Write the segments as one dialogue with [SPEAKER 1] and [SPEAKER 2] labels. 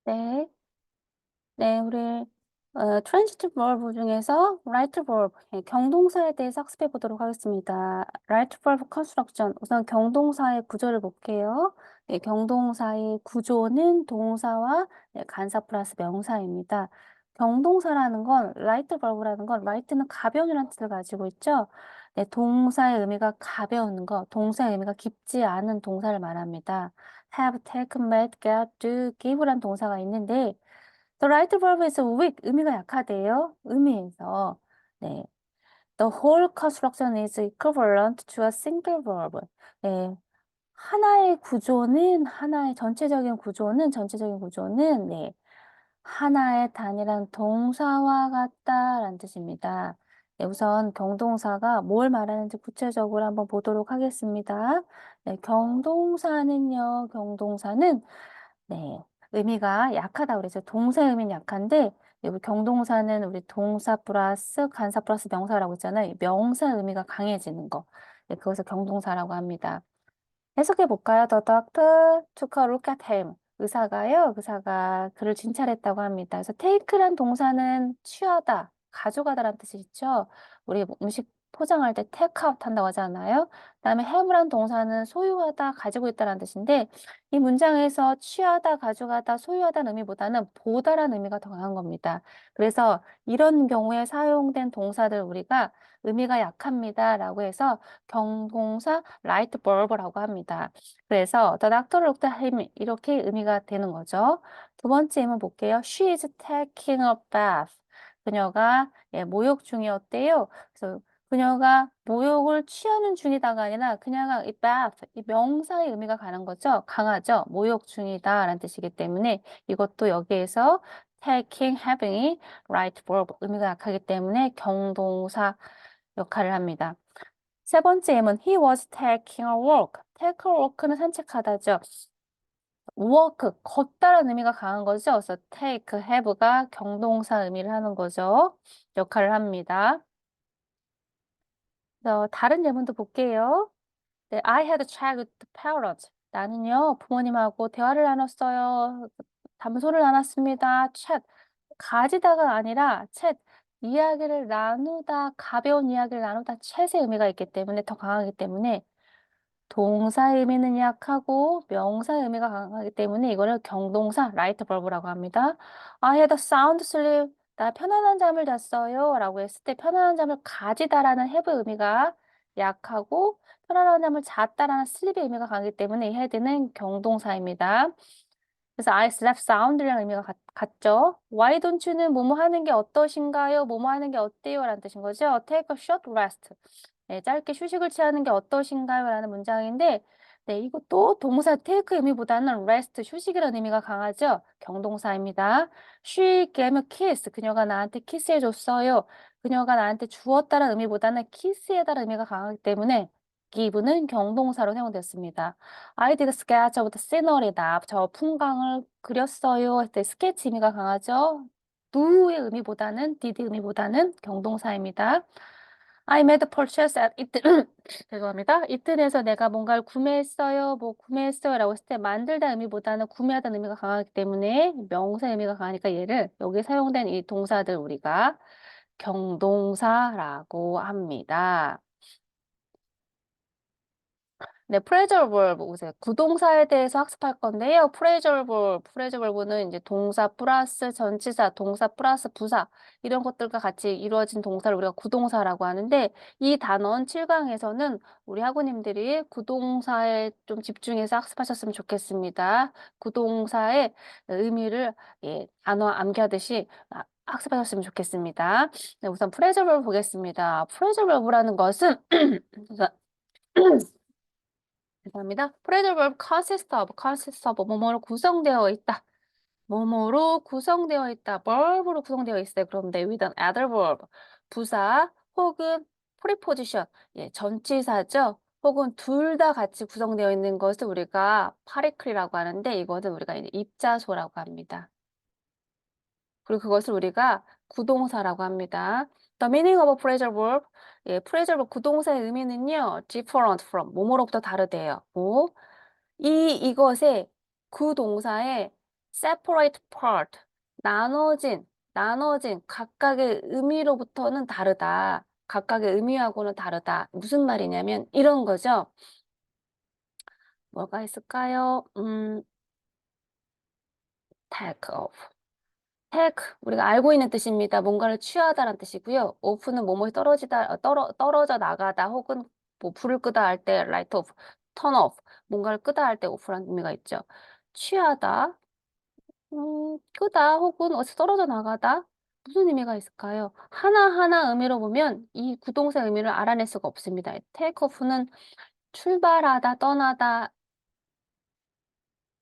[SPEAKER 1] 네. 네, 우리 transitive verb 중에서 right verb, 예, 경동사에 대해서 학습해 보도록 하겠습니다. right verb construction, 우선 경동사의 구조를 볼게요. 예, 경동사의 구조는 동사와 예, 간사 플러스 명사입니다. 경동사라는 건, right verb라는 건, right는 가벼운이라는 뜻을 가지고 있죠. 네, 동사의 의미가 가벼운 거, 동사의 의미가 깊지 않은 동사를 말합니다. have, take, made, get, do, give라는 동사가 있는데, The right verb is weak. 의미가 약하대요. 의미에서. 네. The whole construction is equivalent to a single verb. 네. 전체적인 구조는, 네. 하나의 단일한 동사와 같다라는 뜻입니다. 네, 우선 경동사가 뭘 말하는지 구체적으로 한번 보도록 하겠습니다. 네, 경동사는 네, 의미가 약하다 그래서 동사의 의미는 약한데 여기 경동사는 우리 동사 플러스 간사 플러스 명사라고 했잖아요. 명사 의미가 강해지는 거. 네, 그것을 경동사라고 합니다. 해석해 볼까요? The doctor took a look at him. 의사가 그를 진찰했다고 합니다. 그래서 take란 동사는 취하다, 가져가다라는 뜻이 있죠. 우리 음식 포장할 때 take out 한다고 하잖아요. 그다음에 have란 동사는 소유하다, 가지고 있다라는 뜻인데 이 문장에서 취하다, 가져가다, 소유하다는 의미보다는 보다라는 의미가 더 강한 겁니다. 그래서 이런 경우에 사용된 동사들 우리가 의미가 약합니다라고 해서 경동사 right verb라고 합니다. 그래서 the doctor looked at him 이렇게 의미가 되는 거죠. 두 번째 의문 볼게요. She is taking a bath. 그녀가 예, 모욕 중이었대요. 그래서 그녀가 모욕을 취하는 중이다가 아니라 그녀가 이 bath, 이 명사의 의미가 가는 거죠. 강하죠. 모욕 중이다라는 뜻이기 때문에 이것도 여기에서 taking, having이 right verb 의미가 약하기 때문에 경동사 역할을 합니다. 세 번째 예문 he was taking a walk. take a walk는 산책하다죠. walk, 걷다라는 의미가 강한 거죠. 그래서 take, have가 경동사 의미를 하는 거죠. 역할을 합니다. 그래서 다른 예문도 볼게요. 네, I had a chat with the parents. 나는요, 부모님하고 대화를 나눴어요. 담소를 나눴습니다. chat, 가지다가 아니라 chat, 이야기를 나누다, 가벼운 이야기를 나누다, chat의 의미가 있기 때문에 더 강하기 때문에 동사의 의미는 약하고 명사의 의미가 강하기 때문에 이거를 경동사 right verb라고 합니다. I had a sound sleep. 나 편안한 잠을 잤어요. 라고 했을 때 편안한 잠을 가지다라는 have 의미가 약하고 편안한 잠을 잤다라는 sleep의 의미가 강하기 때문에 이 had는 경동사입니다. 그래서 I slept sound이라는 의미가 같죠. Why don't you는 뭐뭐 하는 게 어떠신가요? 뭐뭐 하는 게 어때요? 라는 뜻인 거죠. Take a short rest. 네, 짧게 휴식을 취하는 게 어떠신가요? 라는 문장인데, 네, 이것도 동사 take 의미보다는 rest, 휴식이라는 의미가 강하죠. 경동사입니다. She gave me a kiss. 그녀가 나한테 키스해줬어요. 그녀가 나한테 주었다는 의미보다는 키스해다라는 의미가 강하기 때문에 give는 경동사로 사용됐습니다. I did a sketch of the scenery다. 저 풍광을 그렸어요. 할때 sketch 의미가 강하죠. do의 의미보다는 did 의미보다는 경동사입니다. I made a purchase at 이틀 죄송합니다. 이틀에서 내가 뭔가를 구매했어요. 뭐 구매했어요라고 했을 때 만들다 의미보다는 구매하다는 의미가 강하기 때문에 명사 의미가 강하니까 얘를 여기 사용된 이 동사들 우리가 경동사라고 합니다. 네, 프레저럴 벌브 보세요. 구동사에 대해서 학습할 건데요. 프레저럴 벌브는 이제 동사 플러스 전치사, 동사 플러스 부사 이런 것들과 같이 이루어진 동사를 우리가 구동사라고 하는데 이 단원 7강에서는 우리 학우님들이 구동사에 좀 집중해서 학습하셨으면 좋겠습니다. 구동사의 의미를 예, 단어 암기하듯이 학습하셨으면 좋겠습니다. 네, 우선 프레저럴 벌브 보겠습니다. 프레저럴 벌브라는 것은 죄송합니다. 프레즈 verb consist of 뭐뭐로 구성되어 있다. 뭐뭐로 구성되어 있다. verb로 구성되어 있어요. 그런데 with an adverb 부사 혹은 preposition 예, 전치사죠. 혹은 둘 다 같이 구성되어 있는 것을 우리가 particle이라고 하는데 이것은 우리가 이제 입자소라고 합니다. 그리고 그것을 우리가 구동사라고 합니다. The meaning of a phrasal verb. 예, phrasal verb 구동사의 의미는요. different from 뭐뭐로부터 다르대요. 뭐? 이것의 구동사의 separate part. 나눠진 각각의 의미로부터는 다르다. 각각의 의미하고는 다르다. 무슨 말이냐면 이런 거죠. 뭐가 있을까요? take off. take 우리가 알고 있는 뜻입니다. 뭔가를 취하다라는 뜻이고요. off는 뭐뭐에 떨어져 나가다 혹은 뭐 불을 끄다 할 때 light off, turn off. 뭔가를 끄다 할 때 off라는 의미가 있죠. 취하다, 끄다 혹은 어디서 떨어져 나가다. 무슨 의미가 있을까요? 하나하나 의미로 보면 이 구동사 의미를 알아낼 수가 없습니다. take off는 출발하다, 떠나다,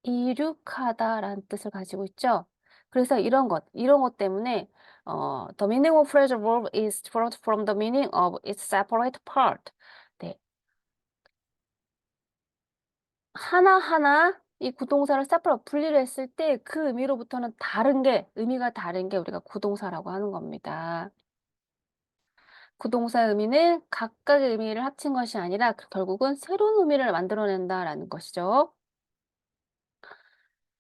[SPEAKER 1] 이륙하다라는 뜻을 가지고 있죠. 그래서 이런 것 때문에 the meaning of phrasal verb is different from the meaning of its separate part. 네, 하나하나 이 구동사를 separate 분리를 했을 때 그 의미로부터는 의미가 다른 게 우리가 구동사라고 하는 겁니다. 구동사의 의미는 각각의 의미를 합친 것이 아니라 결국은 새로운 의미를 만들어낸다라는 것이죠.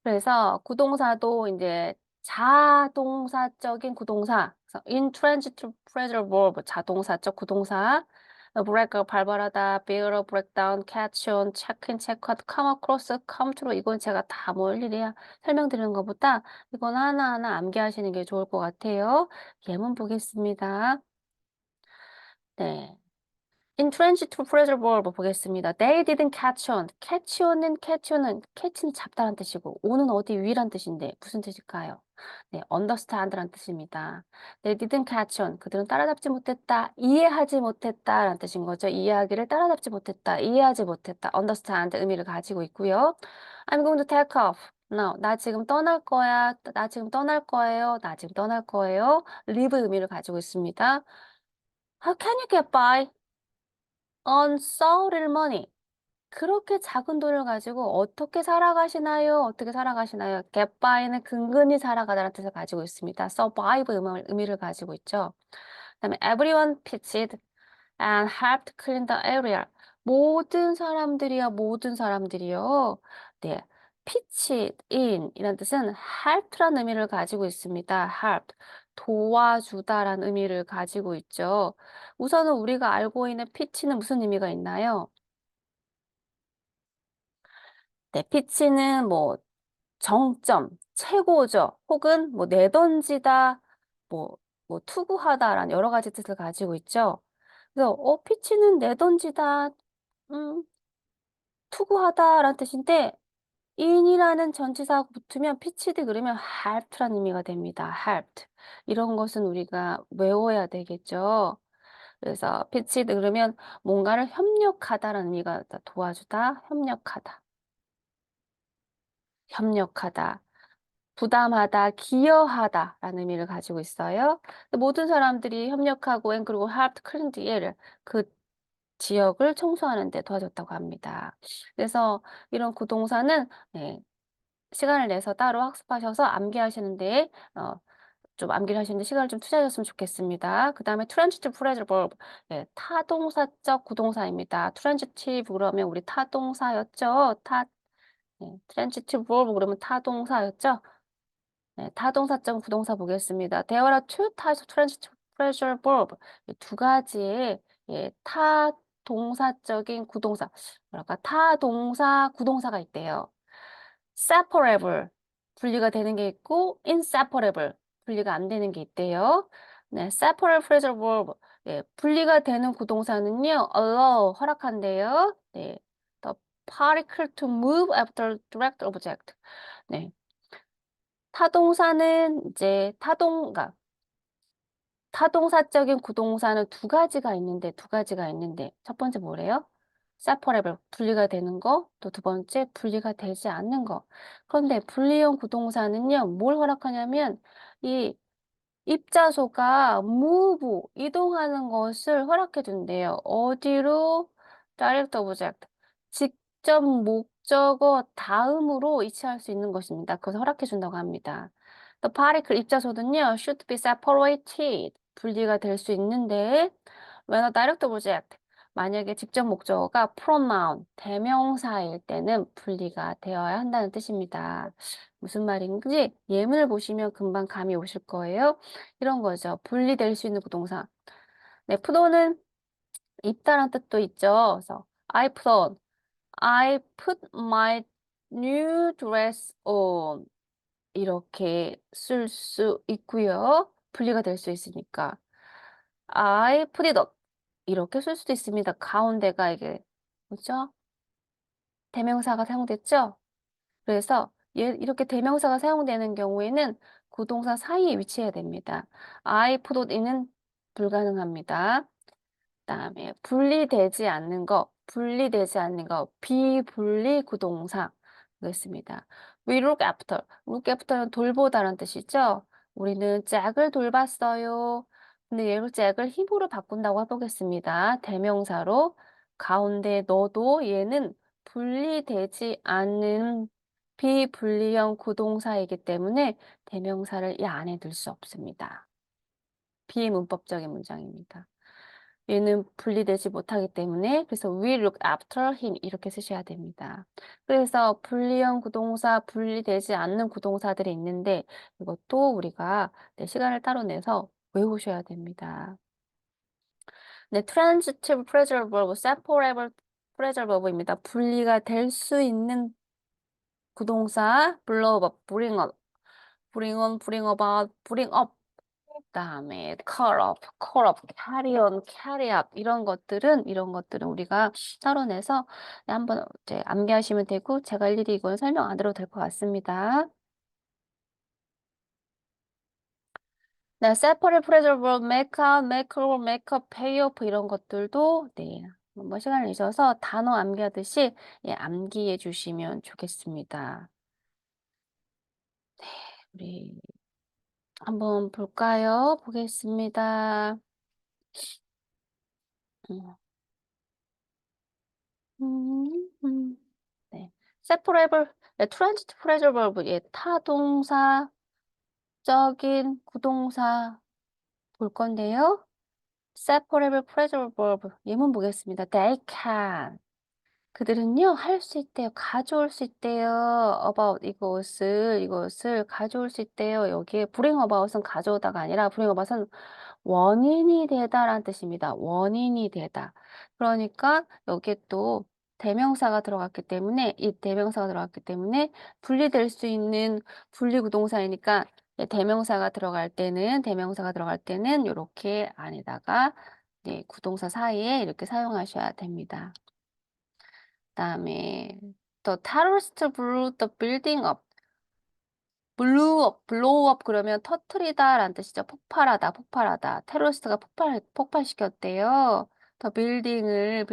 [SPEAKER 1] 그래서 구동사도 이제 자동사적인 구동사, 그래서 intransitive phrasal verb, 자동사적 구동사, break, 발발하다, bear, break down, catch on, check in, check out, come across, come through. 이건 제가 다 뭐 일일이 설명드리는 것보다 이건 하나하나 암기하시는 게 좋을 것 같아요. 예문 보겠습니다. 네. intransitive phrasal verb 보겠습니다. They didn't catch on. catch는 잡다란 뜻이고 on은 어디 위란 뜻인데 무슨 뜻일까요? 네, understand란 뜻입니다. They didn't catch on. 그들은 따라잡지 못했다, 이해하지 못했다라는 뜻인 거죠. 이해하기를 따라잡지 못했다, 이해하지 못했다. understand 의미를 가지고 있고요. I'm going to take off. No, 나 지금 떠날 거야. 나 지금 떠날 거예요. 나 지금 떠날 거예요. leave 의미를 가지고 있습니다. How can you get by? on so little money. 그렇게 작은 돈을 가지고 어떻게 살아가시나요? 어떻게 살아가시나요? get by는 근근히 살아가다라는 뜻을 가지고 있습니다. survive 의미를 가지고 있죠. 그다음에 everyone pitched and helped clean the area. 모든 사람들이요. 네. pitched in 이란 뜻은 help라는 의미를 가지고 있습니다. help. 도와주다라는 의미를 가지고 있죠. 우선은 우리가 알고 있는 pitch는 무슨 의미가 있나요? 네, pitch는 뭐 정점, 최고죠. 혹은 뭐 내던지다, 뭐, 뭐 투구하다라는 여러 가지 뜻을 가지고 있죠. 그래서 pitch는 내던지다, 음, 투구하다라는 뜻인데 in이라는 전치사하고 붙으면 pitched 그러면 help라는 의미가 됩니다. helped. 이런 것은 우리가 외워야 되겠죠. 그래서 pitched 그러면 뭔가를 협력하다라는 의미가 도와주다, 협력하다. 부담하다, 기여하다라는 의미를 가지고 있어요. 모든 사람들이 협력하고 그리고 helped clean the air, 그 지역을 청소하는 데 도와줬다고 합니다. 그래서 이런 구동사는 네, 시간을 내서 따로 학습하셔서 암기하시는데 좀 암기를 하시는데 시간을 좀 투자하셨으면 좋겠습니다. 그다음에 transitive phrasal verb, 네, 타동사적 구동사입니다. transitive 그러면 우리 타동사였죠. 네, transitive verb 그러면 타동사였죠. 네, 타동사적 부동사 보겠습니다. There are two types of transitive phrasal verb. 두 가지의 타동사적인 구동사, 뭐랄까, 타동사, 구동사가 있대요. separable, 분리가 되는 게 있고, inseparable, 분리가 안 되는 게 있대요. 네, separable phrasal verb, 예, 분리가 되는 구동사는요, allow, 허락한대요. 네, the particle to move after direct object. 네. 타동사는 이제 그러니까 타동사적인 구동사는 두 가지가 있는데 첫 번째 뭐래요? separable, 분리가 되는 거, 또 두 번째 분리가 되지 않는 거. 그런데 분리형 구동사는요, 뭘 허락하냐면 이 입자소가 move, 이동하는 것을 허락해 준대요. 어디로? direct object. 직접 목적어 다음으로 이체할 수 있는 것입니다. 그것을 허락해 준다고 합니다. The particle 입자소는요, should be separated. 분리가 될 수 있는데, when a direct object, 만약에 직접 목적어가 pronoun, 대명사일 때는 분리가 되어야 한다는 뜻입니다. 무슨 말인지 예문을 보시면 금방 감이 오실 거예요. 이런 거죠. 분리될 수 있는 부동사. 네, put온은 입다란 뜻도 있죠. 그래서 I put my new dress on. 이렇게 쓸 수 있고요. 분리가 될 수 있으니까. I put it up. 이렇게 쓸 수도 있습니다. 가운데가 이게 뭐죠? 대명사가 사용됐죠? 그래서 이렇게 대명사가 사용되는 경우에는 구동사 사이에 위치해야 됩니다. I put it in은 불가능합니다. 그다음에 분리되지 않는 거, 비분리 구동사 되겠습니다. We look after. look after는 돌보다라는 뜻이죠. 우리는 잭을 돌봤어요. 근데 얘를 잭을 힘으로 바꾼다고 해보겠습니다. 대명사로 가운데 넣어도 얘는 분리되지 않는 비분리형 구동사이기 때문에 대명사를 이 안에 넣을 수 없습니다. 비문법적인 문장입니다. 얘는 분리되지 못하기 때문에 그래서 we look after him 이렇게 쓰셔야 됩니다. 그래서 분리형 구동사, 분리되지 않는 구동사들이 있는데 이것도 우리가 시간을 따로 내서 외우셔야 됩니다. 네, transitive phrasal verb, separable phrasal verb입니다. 분리가 될 수 있는 구동사 blow up, bring up, bring on, bring about, bring up 그다음에 call up, carry on, carry up 이런 것들은 우리가 따로 내서 한번 이제 암기하시면 되고 제가 일일이 이건 설명 안 드려도 될 것 같습니다. 네, separate phrasal verb, make out, make over, make up, pay off 이런 것들도 네, 한번 시간을 내셔서 단어 암기하듯이 예, 암기해 주시면 좋겠습니다. 네, 우리 한번 볼까요? 보겠습니다. 음. 음. 네. separable, 네, transitive phrasal verb, 예, 타동사적인 구동사 볼 건데요. separable phrasal verb, 예문 보겠습니다. They can. 그들은요, 할 수 있대요. 가져올 수 있대요. about 이것을 가져올 수 있대요. 여기에 bring about은 가져오다가 아니라 bring about은 원인이 되다라는 뜻입니다. 원인이 되다. 그러니까 여기에 또 대명사가 들어갔기 때문에 이 대명사가 들어갔기 때문에 분리될 수 있는 분리구동사이니까 대명사가 들어갈 때는 이렇게 안에다가 네, 구동사 사이에 이렇게 사용하셔야 됩니다. 그다음에 The terrorist blew the building up. blow up 그러면 터트리다라는 뜻이죠. 폭발하다. 테러리스트가 폭발시켰대요. 더 빌딩을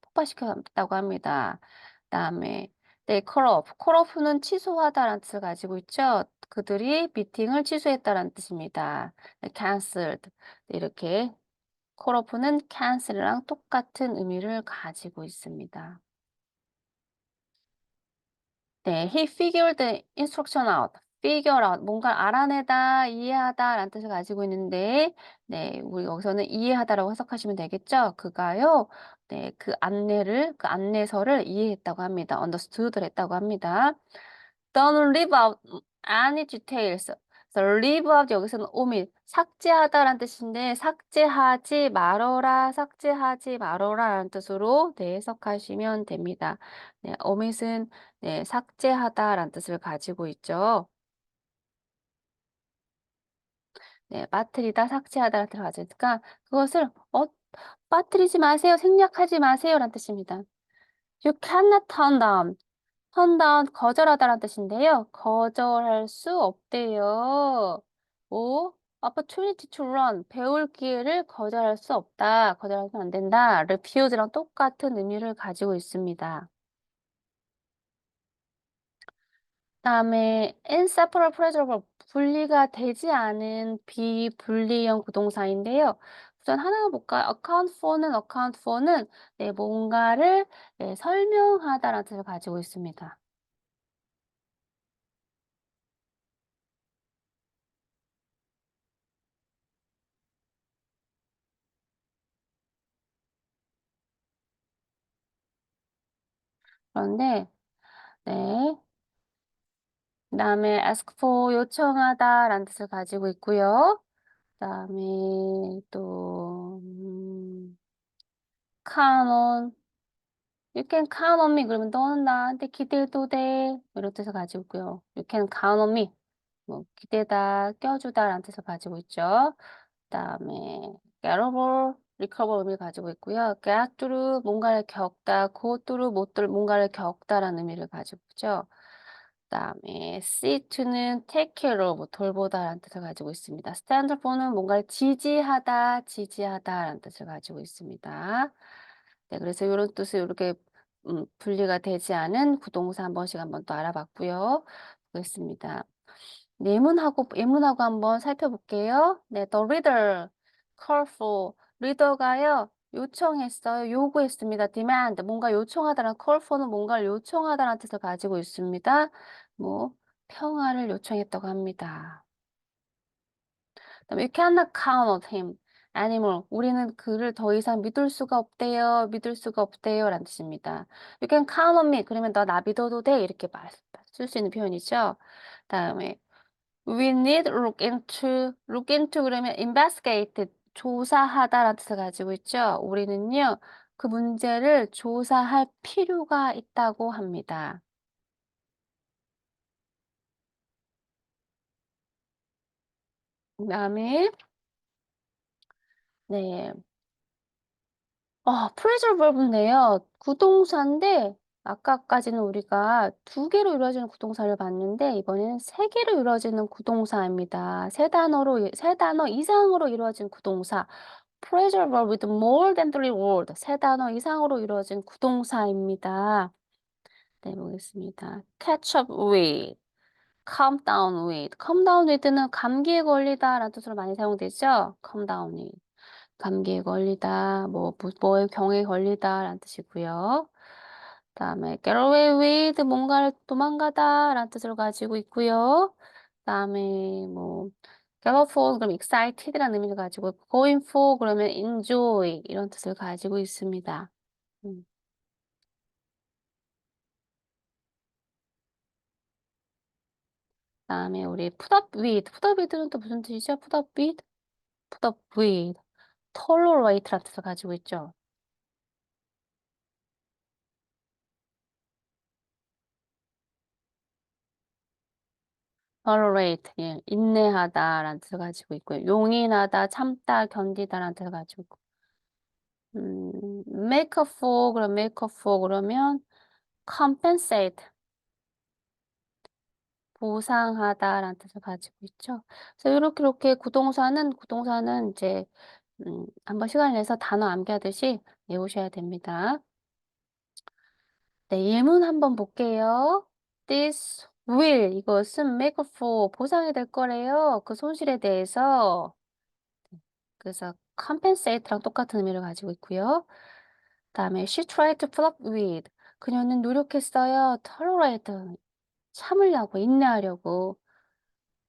[SPEAKER 1] 폭발시켰다고 합니다. 그다음에 네, call off는 취소하다라는 뜻을 가지고 있죠. 그들이 미팅을 취소했다라는 뜻입니다. 네, canceled 이렇게 call off는 cancel이랑 똑같은 의미를 가지고 있습니다. 네, he figured the instruction out. figure out, 뭔가 알아내다, 이해하다라는 뜻을 가지고 있는데, 네, 우리 여기서는 이해하다라고 해석하시면 되겠죠? 그가요, 네, 그 안내서를 이해했다고 합니다. understood를 했다고 합니다. Don't leave out any details. 그래서 leave out 여기서는 omit, 삭제하다라는 뜻인데 삭제하지 말어라라는 뜻으로 네, 해석하시면 됩니다. 네, omit은 네, 삭제하다라는 뜻을 가지고 있죠. 네, 빠뜨리다, 삭제하다라는 뜻을 가지고 있으니까 그것을 빠뜨리지 마세요, 생략하지 마세요라는 뜻입니다. You cannot turn down. turn down 거절하다라는 뜻인데요. 거절할 수 없대요. 오, opportunity to learn 배울 기회를 거절할 수 없다. 거절하면 안 된다. refuse랑 똑같은 의미를 가지고 있습니다. 그다음에 inseparable phrasal verb 분리가 되지 않은 비분리형 구동사인데요. 우선 하나 볼까요? account for는 네, 뭔가를 네, 설명하다라는 뜻을 가지고 있습니다. 그런데, 네. 그다음에 ask for 요청하다라는 뜻을 가지고 있고요. 그다음에 또 count on you can count on me 그러면 너는 나한테 기대도 돼. 뭐 이런 뜻을 가지고 있고요. you can count on me 뭐 기대다, 껴주다라는 뜻을 가지고 있죠. 그다음에 get over, recover 의미를 가지고 있고요. get through 뭔가를 겪다, go through 뭔가를 겪다라는 의미를 가지고 있죠. 그다음에 see to는 take care of 돌보다라는 뜻을 가지고 있습니다. stand for는 뭔가를 지지하다, 지지하다라는 뜻을 가지고 있습니다. 네, 그래서 요런 뜻을 요렇게 분리가 되지 않은 부동사 한 번씩 한번 또 알아봤고요. 보겠습니다. 예문하고 한번 살펴볼게요. 네, the reader call for 리더가요 요청했어요. 요구했습니다. demand 뭔가 요청하다란 call for는 뭔가를 요청하다라는 뜻을 가지고 있습니다. 뭐 평화를 요청했다고 합니다. 그다음에 you cannot count on him anymore. 우리는 그를 더 이상 믿을 수가 없대요. 믿을 수가 없대요라는 뜻입니다. You can count on me. 그러면 너 나 믿어도 돼. 이렇게 쓸 수 있는 표현이죠. 다음에 We need look into 그러면 investigate 조사하다라는 뜻을 가지고 있죠. 우리는요 그 문제를 조사할 필요가 있다고 합니다. 그다음에 네. 프레저 verb인데요. 구동사인데 아까까지는 우리가 두 개로 이루어지는 구동사를 봤는데 이번에는 세 개로 이루어지는 구동사입니다. 세 단어 이상으로 이루어진 구동사. 프레저 verb with more than three words. 세 단어 이상으로 이루어진 구동사입니다. 네, 보겠습니다. catch up with, calm down with. calm down with는 감기에 걸리다라는 뜻으로 많이 사용되죠. calm down with. 감기에 걸리다, 뭐의 경에 걸리다라는 뜻이고요. 그다음에 get away with 뭔가를 도망가다라는 뜻을 가지고 있고요. 그다음에 get up for 그럼 excited라는 의미를 가지고 있고 going for 그러면 enjoy 이런 뜻을 가지고 있습니다. 음. 그다음에 우리 put up with는 또 무슨 뜻이죠? put up with, tolerate라는 뜻을 가지고 있죠. tolerate 예, 인내하다라는 뜻을 가지고 있고요. 용인하다, 참다, 견디다라는 뜻을 가지고 있고. make up for 그러면 compensate 보상하다라는 뜻을 가지고 있죠. 그래서 이렇게 구동사는 이제 한번 시간을 내서 단어 암기하듯이 외우셔야 됩니다. 네, 예문 한번 볼게요. This will 이것은 make up for 보상이 될 거래요. 그 손실에 대해서. 그래서 compensate랑 똑같은 의미를 가지고 있고요. 그다음에 she tried to put up with 그녀는 노력했어요. tolerate 참으려고 인내하려고.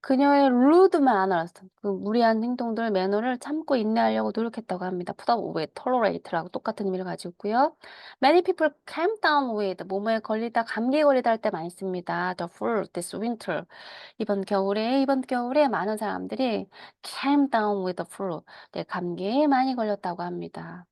[SPEAKER 1] 그녀의 rude만 안 알았어. 그 무리한 행동들, 매너를 참고 인내하려고 노력했다고 합니다. put up with, tolerate라고 똑같은 의미를 가지고 있고요. Many people came down with, 몸에 걸리다, 감기에 걸리다 할 때 많이 씁니다. The flu this winter. 이번 겨울에 많은 사람들이 came down with the flu. 네, 감기에 많이 걸렸다고 합니다.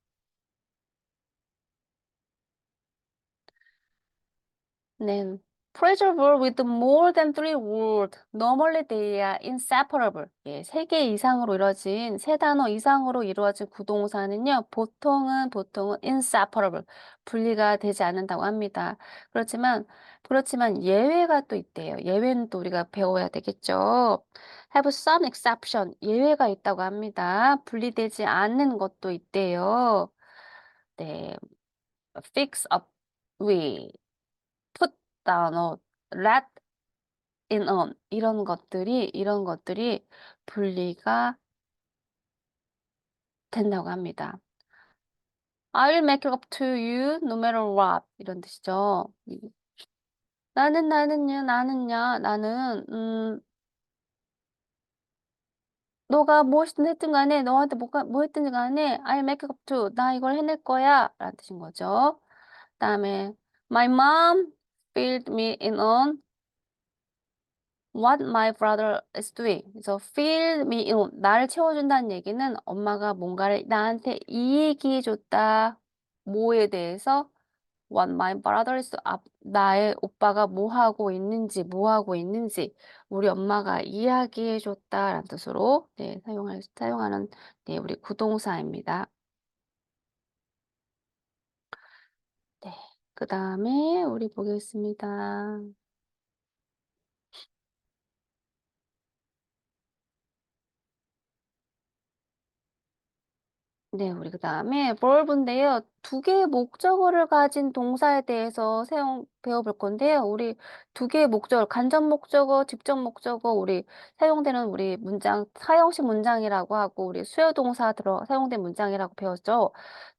[SPEAKER 1] 네. Preserve with more than three words. Normally they are inseparable. 예, 세 개 이상으로 이루어진, 세 단어 이상으로 이루어진 구동사는요, 보통은 inseparable. 분리가 되지 않는다고 합니다. 그렇지만 예외가 또 있대요. 예외는 또 우리가 배워야 되겠죠. Have some exception. 예외가 있다고 합니다. 분리되지 않는 것도 있대요. 네. Fix up with. put down, let in on 이런 것들이 분리가 된다고 합니다. I'll make it up to you no matter what 이런 뜻이죠. 나는 너가 무엇이든 했든 간에 너한테 뭐 했든지 간에 I'll make it up to 나 이걸 해낼 거야 라는 뜻인 거죠. 그다음에 My mom filled me in on what my brother is doing. 그래서 fill me in, 나를 채워준다는 얘기는 엄마가 뭔가를 나한테 이야기해줬다. 뭐에 대해서? What my brother is, 나의 오빠가 뭐 하고 있는지, 뭐 하고 있는지 우리 엄마가 이야기해줬다라는 뜻으로 네, 사용하는 네, 우리 구동사입니다. 네, 그 다음에 우리 보겠습니다. 네, 우리 그다음에 verb인데요. 두 개의 목적어를 가진 동사에 대해서 배워볼 건데요. 우리 두 개의 목적어, 간접 목적어, 직접 목적어, 우리 사용되는 우리 문장, 사형식 문장이라고 하고, 우리 수요 동사 사용된 문장이라고 배웠죠.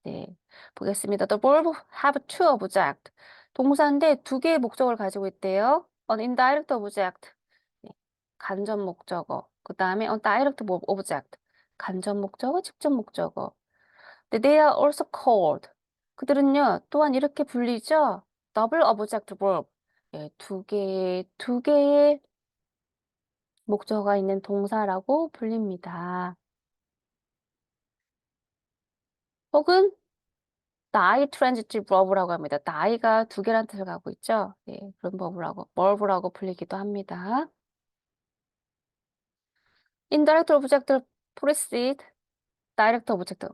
[SPEAKER 1] 네, 보겠습니다. The verb have two object. 동사인데 두 개의 목적어를 가지고 있대요. An indirect object. 네, 간접 목적어. 그다음에 a direct object. 간접 목적어, 직접 목적어. They are also called. 그들은요, 또한 이렇게 불리죠. Double object verb. 예, 두 개의 목적어가 있는 동사라고 불립니다. 혹은 die transitive verb라고 합니다. die가 두 개란 뜻을 갖고 있죠. 예, 그런 verb라고 불리기도 합니다. indirect object precede direct object.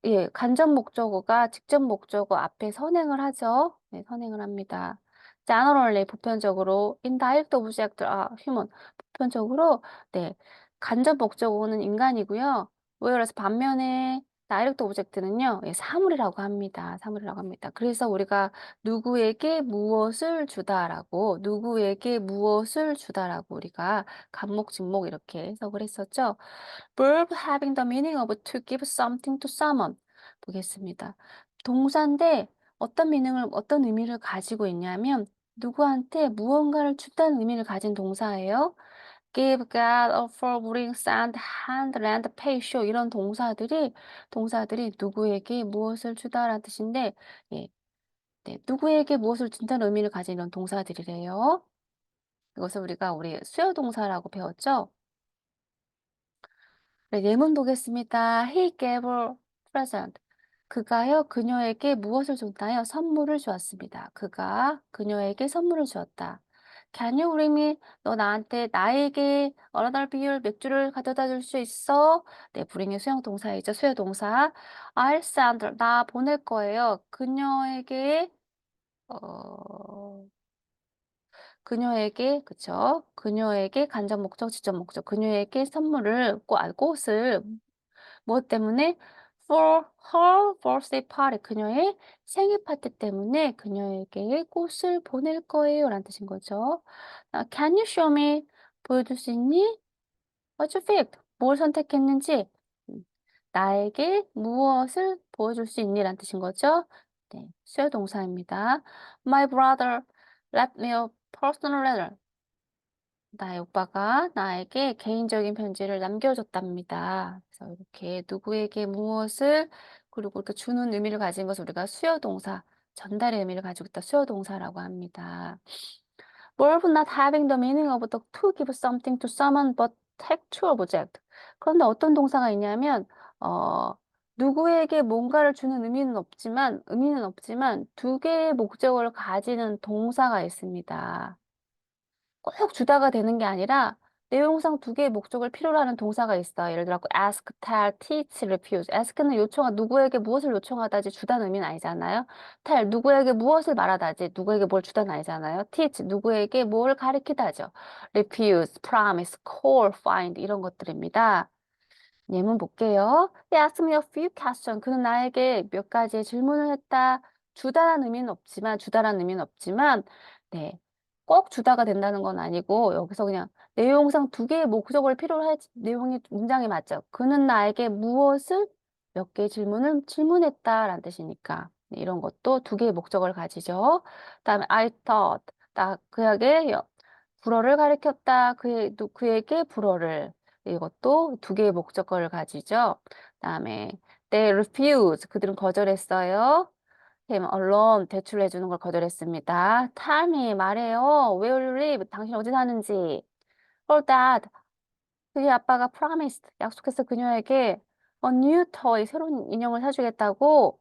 [SPEAKER 1] 예, 간접 목적어가 직접 목적어 앞에 선행을 하죠. 네, 선행을 합니다. generally, 보편적으로, indirect object are human. 보편적으로, 네, 간접 목적어는 인간이고요. whereas 반면에 direct object는요, 예, 사물이라고 합니다. 사물이라고 합니다. 그래서 우리가 누구에게 무엇을 주다라고 우리가 간목, 진목 이렇게 해석을 했었죠. verb having the meaning of to give something to someone. 보겠습니다. 동사인데 어떤 의미를 가지고 있냐면 누구한테 무언가를 준다는 의미를 가진 동사예요. give, get, offer, bring, send, hand, lend, pay, show 이런 동사들이 누구에게 무엇을 주다라는 뜻인데 예, 네, 누구에게 무엇을 준다는 의미를 가진 이런 동사들이래요. 이것을 우리 수요 동사라고 배웠죠. 네, 예문 보겠습니다. He gave her present. 그가요, 그녀에게 무엇을 줬나요? 선물을 주었습니다. 그가 그녀에게 선물을 주었다. Can you bring me? 나에게 another beer, 맥주를 가져다 줄 수 있어? 네, bring이 수용 동사이죠. 수요 동사. I'll send, 나 보낼 거예요. 어, 그쵸? 그녀에게 간접 목적, 직접 목적. 그녀에게 꽃을 무엇 때문에? For her birthday party. 그녀의 생일 파티 때문에 그녀에게 꽃을 보낼 거예요. 라는 뜻인 거죠. Can you show me? 보여줄 수 있니? What you picked? 뭘 선택했는지. 음, 나에게 무엇을 보여줄 수 있니? 라는 뜻인 거죠. 네, 수요 동사입니다. My brother left me a personal letter. 나의 오빠가 나에게 개인적인 편지를 남겨줬답니다. 그래서 이렇게 누구에게 무엇을 그리고 이렇게 주는 의미를 가진 것을 우리가 수요동사, 전달의 의미를 가지고 있다 수요동사라고 합니다. Verb not having the meaning of the to give something to someone but take to object. 그런데 어떤 동사가 있냐면 누구에게 뭔가를 주는 의미는 없지만 두 개의 목적어를 가지는 동사가 있습니다. 꼭 주다가 되는 게 아니라 내용상 두 개의 목적을 필요로 하는 동사가 있어요. 예를 들어 ask, tell, teach, refuse. ask는 누구에게 무엇을 요청하다지 주다는 의미는 아니잖아요. tell, 누구에게 무엇을 말하다지 누구에게 뭘 주다는 아니잖아요. teach, 누구에게 뭘 가르치다죠. refuse, promise, call, find 이런 것들입니다. 예문 볼게요. He asked me a few questions. 그는 나에게 몇 가지의 질문을 했다. 주다라는 의미는 없지만, 네. 꼭 주다가 된다는 건 아니고, 여기서 그냥 내용상 두 개의 목적을 필요로 할 문장이 맞죠. 그는 나에게 무엇을 몇 개의 질문을 질문했다라는 뜻이니까. 네, 이런 것도 두 개의 목적을 가지죠. 그다음에 I thought. 그에게 불어를 가리켰다. 그에게 불어를. 이것도 두 개의 목적어를 가지죠. 그다음에 they refuse. 그들은 거절했어요. him a loan, 대출을 해주는 걸 거절했습니다. Tell me, 말해요. Where you live? 당신 어디 사는지. Her dad, 그의 아빠가 promised, 약속해서 그녀에게 a new toy, 새로운 인형을 사주겠다고.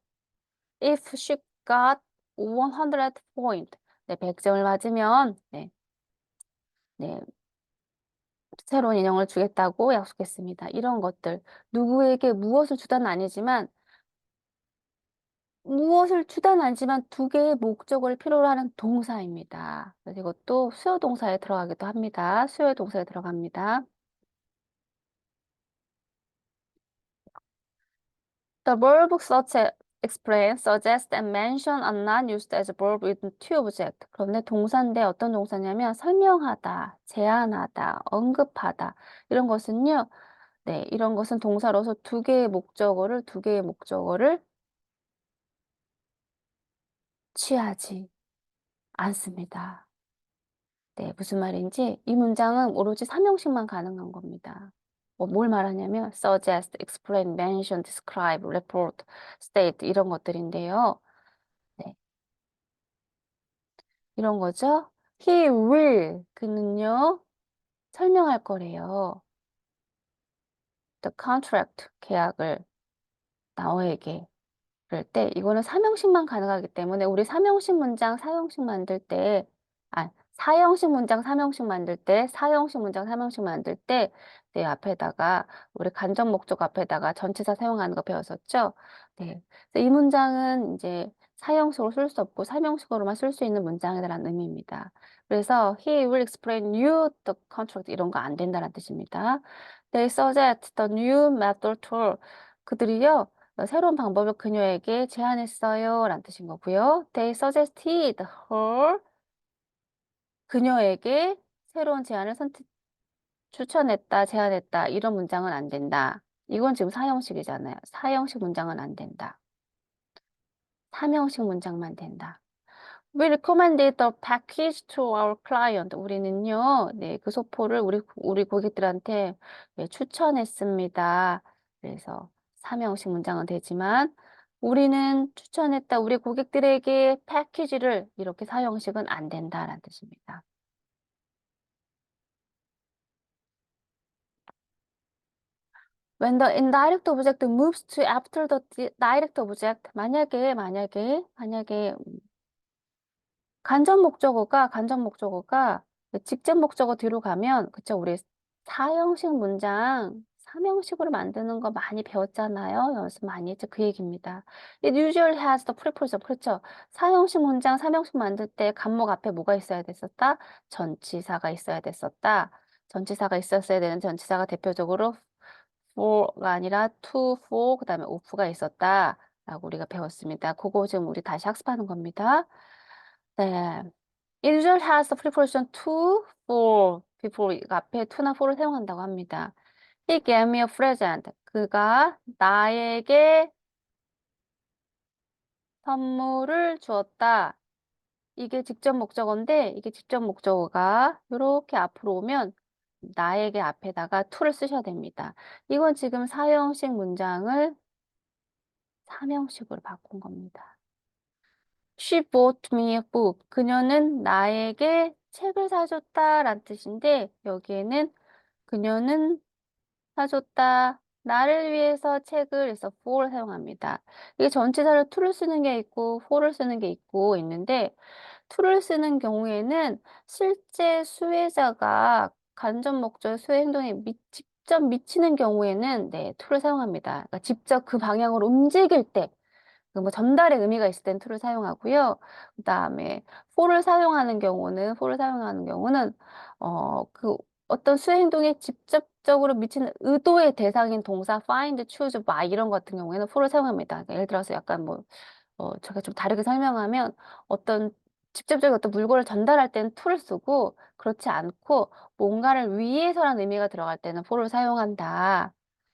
[SPEAKER 1] If she got 100 point, 네, 100점을 맞으면, 네, 새로운 인형을 주겠다고 약속했습니다. 이런 것들. 누구에게 무엇을 주다는 아니지만, 무엇을 주다는 아니지만 두 개의 목적을 필요로 하는 동사입니다. 그래서 이것도 수요 동사에 들어가기도 합니다. 수요 동사에 들어갑니다. The verb explain, suggest, and mention are not used as a verb with two objects. 그런데 동사인데 어떤 동사냐면 설명하다, 제안하다, 언급하다 이런 것은요. 네, 이런 것은 동사로서 두 개의 목적어를 취하지 않습니다. 네, 무슨 말인지 이 문장은 오로지 3형식만 가능한 겁니다. 뭘 말하냐면 suggest, explain, mention, describe, report, state 이런 것들인데요. 네, 이런 거죠. He will, 그는요, 설명할 거래요. The contract, 계약을 나에게. 그럴 때 이거는 3형식만 가능하기 때문에 우리 3형식 문장 4형식 만들 때, 4형식 문장 3형식 만들 때, 4형식 문장 3형식 만들 때, 네, 앞에다가 우리 간접 목적 앞에다가 전치사 사용하는 거 배웠었죠? 네. 그래서 이 문장은 이제 4형식으로 쓸 수 없고 3형식으로만 쓸 수 있는 문장이라는 의미입니다. 그래서 he will explain you the contract 이런 거 안 된다는 뜻입니다. They suggest the new method tool. 그들이요. 새로운 방법을 그녀에게 제안했어요. 라는 뜻인 거고요. They suggested her, 그녀에게 새로운 제안을 추천했다, 제안했다. 이런 문장은 안 된다. 이건 지금 사형식이잖아요. 사형식 문장은 안 된다. 3형식 문장만 된다. We recommended the package to our client. 우리는요, 네, 그 소포를 우리 고객들한테 네, 추천했습니다. 그래서 3형식 문장은 되지만, 우리는 추천했다. 우리 고객들에게 패키지를 이렇게 4형식은 안 된다라는 뜻입니다. When the indirect object moves to after the direct object. 만약에 간접 목적어가 직접 목적어 뒤로 가면, 그쵸, 우리 4형식 문장 3형식으로 만드는 거 많이 배웠잖아요. 연습 많이 했죠. 그 얘기입니다. It usually has the preposition. 그렇죠. 4형식 문장 3형식 만들 때 간목 앞에 뭐가 있어야 됐었다? 전치사가 있어야 됐었다. 전치사가 있었어야 되는 전치사가 대표적으로 for가 아니라 to, for, 그 다음에 of가 있었다. 라고 우리가 배웠습니다. 그거 지금 우리 다시 학습하는 겁니다. 네. It usually has the preposition to, for, before 앞에 to나 for를 사용한다고 합니다. He gave me a present. 그가 나에게 선물을 주었다. 이게 직접 목적어인데 이게 직접 목적어가 이렇게 앞으로 오면 나에게 앞에다가 to를 쓰셔야 됩니다. 이건 지금 4형식 문장을 3형식으로 바꾼 겁니다. She bought me a book. 그녀는 나에게 책을 사줬다라는 뜻인데 여기에는 그녀는 사줬다. 나를 위해서 책을 해서 for를 사용합니다. 이게 전치사를 to를 쓰는 게 있고 for를 쓰는 게 있고 있는데 to를 쓰는 경우에는 실제 수혜자가 간접 목적 수혜 행동에 직접 미치는 경우에는 네, to를 사용합니다. 그러니까 직접 그 방향으로 움직일 때 뭐 전달의 의미가 있을 땐 to를 사용하고요. 그다음에 for를 사용하는 경우는 그 어떤 수행 행동에 직접적으로 미치는 의도의 대상인 동사 find, choose, buy 이런 것 같은 경우에는 for를 사용합니다. 그러니까 예를 들어서 약간 뭐 제가 좀 다르게 설명하면 어떤 직접적인 어떤 물건을 전달할 때는 to를 쓰고 그렇지 않고 뭔가를 위해서라는 의미가 들어갈 때는 for를 사용한다.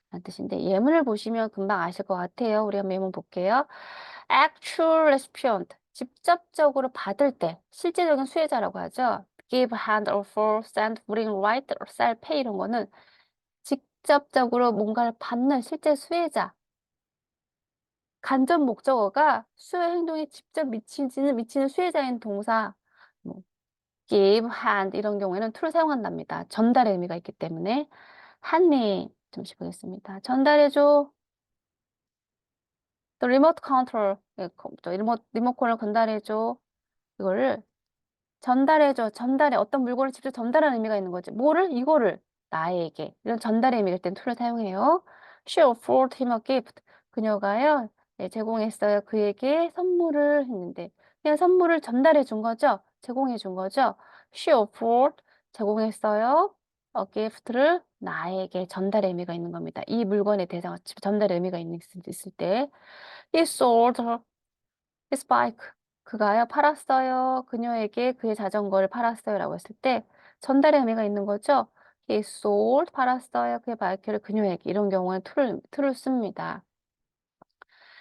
[SPEAKER 1] 라는 뜻인데 예문을 보시면 금방 아실 것 같아요. 우리 한번 예문 볼게요. Actual recipient. 직접적으로 받을 때 실제적인 수혜자라고 하죠. Give, hand, offer, send, bring, write, sell, pay 이런 거는 직접적으로 뭔가를 받는 실제 수혜자. 간접 목적어가 수의 행동에 직접 미치는 수혜자인 동사, 뭐 give, hand 이런 경우에는 to를 사용한답니다. 전달의 의미가 있기 때문에. hand me 잠시 보겠습니다. 전달해줘. 또 리모트 컨트롤, 리모컨을 전달해줘. 이거를 전달해줘. 전달해. 어떤 물건을 직접 전달하는 의미가 있는 거지. 뭐를? 이거를 나에게. 이런 전달의 의미일 땐 to를 사용해요. She offered him a gift. 그녀가요, 네, 제공했어요. 그에게 선물을 했는데 그냥 선물을 전달해 준 거죠. 제공해 준 거죠. She offered 제공했어요. a gift를 나에게 전달의 의미가 있는 겁니다. 이 물건의 대상, 전달의 의미가 있을 때 He sold her his bike. 그가요, 팔았어요. 그녀에게 그의 자전거를 팔았어요. 라고 했을 때 전달의 의미가 있는 거죠. He sold, 팔았어요. 그의 바이크를 그녀에게. 이런 경우는 to를 씁니다.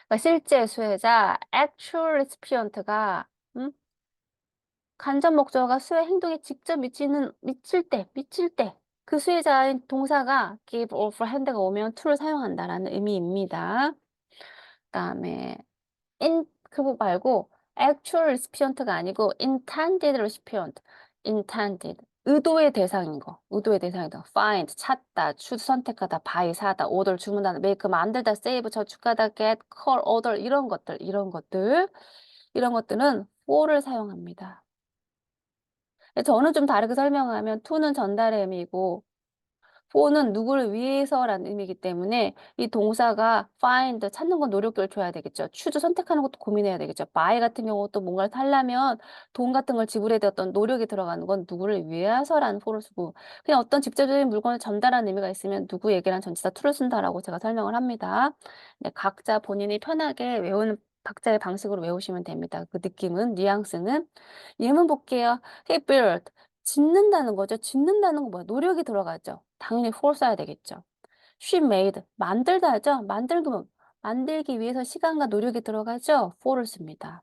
[SPEAKER 1] 그러니까 실제 수혜자, actual recipient가, 간접 목적어가 수의 행동에 직접 미칠 때, 그 수혜자인 동사가 give, offer, hand가 오면 to를 사용한다라는 의미입니다. 그다음에 그거 말고 actual recipient가 아니고 intended recipient, intended 의도의 대상인 거, 의도의 대상이다. find 찾다, choose 선택하다, buy 사다, order 주문하다, make 만들다, save 저축하다, get, call, order 이런 것들은 for를 사용합니다. 저는 좀 다르게 설명하면 to는 전달의 의미고 for는 누구를 위해서라는 의미이기 때문에 이 동사가 find, 찾는 건 노력을 줘야 되겠죠. choose, 선택하는 것도 고민해야 되겠죠. buy 같은 경우도 뭔가를 사려면 돈 같은 걸 지불해야 돼 어떤 노력이 들어가는 건 누구를 위해서라는 for를 쓰고 그냥 어떤 직접적인 물건을 전달하는 의미가 있으면 누구에게란 전치사 to를 쓴다라고 제가 설명을 합니다. 네, 각자 본인이 편하게 외우는 각자의 방식으로 외우시면 됩니다. 그 느낌은, 뉘앙스는. 예문 볼게요. He built. 짓는다는 거죠. 짓는다는 건 뭐야? 노력이 들어가죠. 당연히 for 써야 되겠죠. She made. 만들다 하죠. 만들기 위해서 시간과 노력이 들어가죠. for를 씁니다.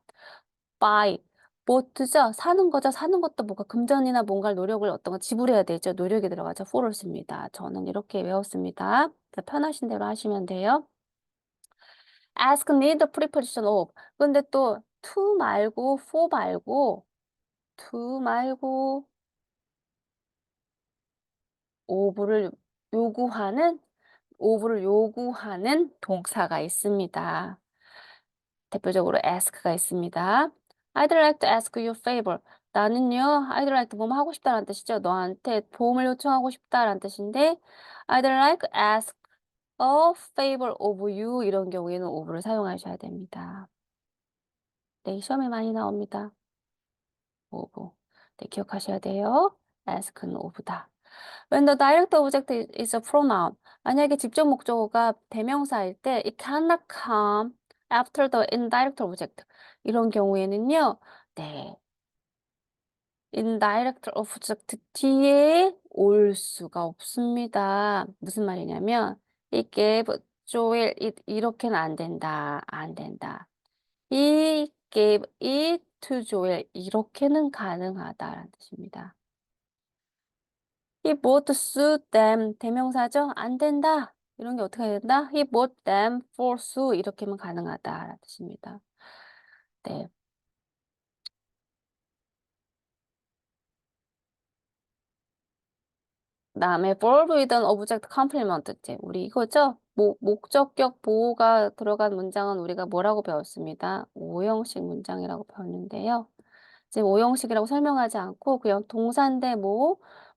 [SPEAKER 1] buy. bought,죠. 사는 거죠. 사는 것도 뭔가 금전이나 뭔가 노력을 어떤 거 지불해야 되죠. 노력이 들어가죠. for를 씁니다. 저는 이렇게 외웠습니다. 편하신 대로 하시면 돼요. ask need the preposition of. 근데 또 to 말고 to 말고 of를 요구하는 동사가 있습니다. 대표적으로 ask가 있습니다. I'd like to ask you a favor. 나는요, I'd like 뭐 하고 싶다라는 뜻이죠. 너한테 도움을 요청하고 싶다라는 뜻인데 I'd like to ask a favor of you 이런 경우에는 of를 사용하셔야 됩니다. 네, 시험에 많이 나옵니다. of. 네, 기억하셔야 돼요. ask는 of다. When the direct object is a pronoun. 만약에 직접 목적어가 대명사일 때 it cannot come after the indirect object. 이런 경우에는요. 네. indirect object 뒤에 올 수가 없습니다. 무슨 말이냐면 it gave Joel it 이렇게는 안 된다. 안 된다. He gave it to Joel 이렇게는 가능하다라는 뜻입니다. He bought suit them 대명사죠? 안 된다. 이런 게 어떻게 해야 된다? He bought them for Sue 이렇게만 가능하다라는 뜻입니다. 네. 그다음에 verb with an object complement 이제 우리 이거죠? 목적격 보호가 들어간 문장은 우리가 뭐라고 배웠습니다. 오형식 문장이라고 배웠는데요. 이제 오형식이라고 설명하지 않고 그냥 동사인데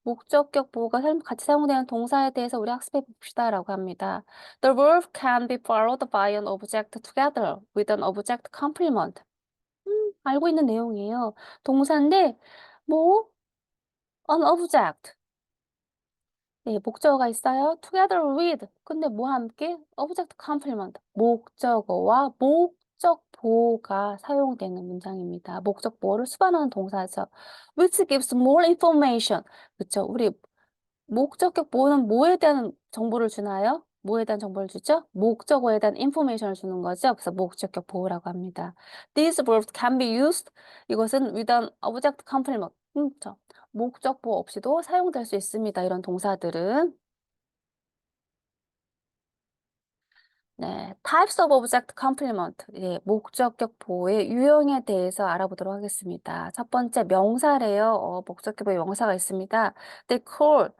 [SPEAKER 1] 목적격 보호가 같이 사용되는 동사에 대해서 우리 학습해 봅시다라고 합니다. The verb can be followed by an object together with an object complement. 알고 있는 내용이에요. 동사인데 뭐 an object. 네, 목적어가 있어요. together with. 근데 뭐와 함께? object complement. 목적어와 목적 보호가 사용되는 문장입니다. 목적 보호를 수반하는 동사죠. which gives more information. 그쵸? 우리 목적격 보호는 뭐에 대한 정보를 주나요? 뭐에 대한 정보를 주죠? 목적어에 대한 information을 주는 거죠. 그래서 목적격 보호라고 합니다. These verbs can be used. 이것은 with an object complement. 그렇죠. 목적 보호 없이도 사용될 수 있습니다. 이런 동사들은. 네, types of object complement. 예, 목적격 보호의 유형에 대해서 알아보도록 하겠습니다. 첫 번째 명사래요. 목적격 보호의 명사가 있습니다. They call.